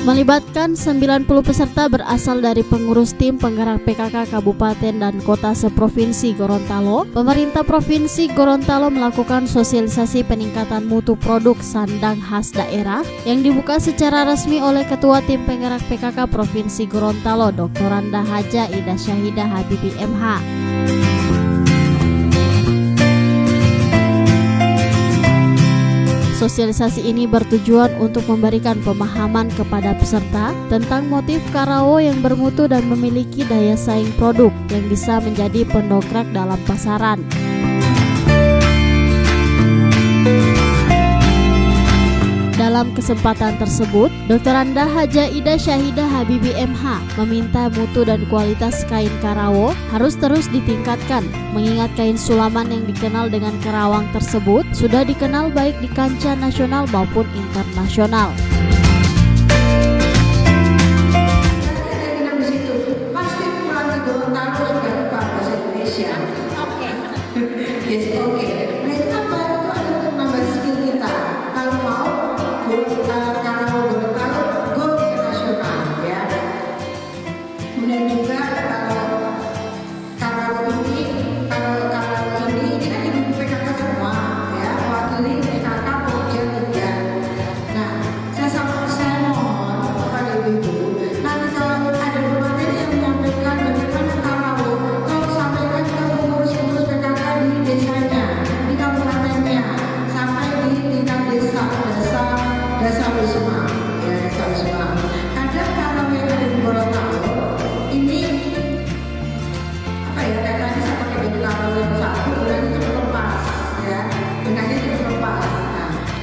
melibatkan 90 peserta berasal dari pengurus tim penggerak PKK Kabupaten dan Kota seprovinsi Gorontalo. Pemerintah Provinsi Gorontalo melakukan sosialisasi peningkatan mutu produk sandang khas daerah yang dibuka secara resmi oleh Ketua Tim Penggerak PKK Provinsi Gorontalo, Dr. Randa Haja Ida Syahidah Habibie MH. Sosialisasi ini bertujuan untuk memberikan pemahaman kepada peserta tentang motif karawo yang bermutu dan memiliki daya saing produk yang bisa menjadi pendongkrak dalam pasaran. Dalam kesempatan tersebut, Dr. Randa Haja Ida Syahidah Habibie MH meminta mutu dan kualitas kain karawo harus terus ditingkatkan, mengingat kain sulaman yang dikenal dengan kerawang tersebut sudah dikenal baik di kancah nasional maupun internasional.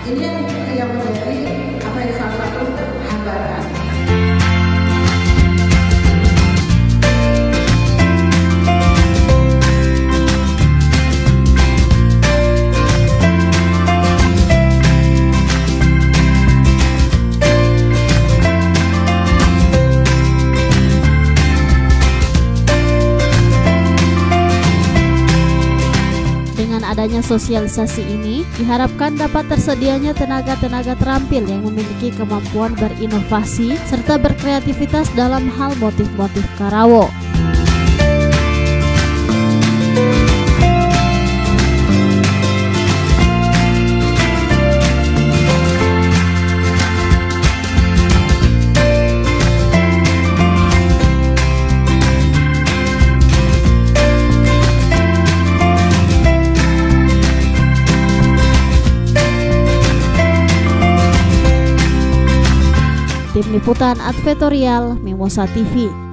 Ini yang menjadi salah satu hambatan. Adanya sosialisasi ini diharapkan dapat tersedianya tenaga-tenaga terampil yang memiliki kemampuan berinovasi serta berkreativitas dalam hal motif-motif karawo. Tim Liputan Advertorial Mimosa TV.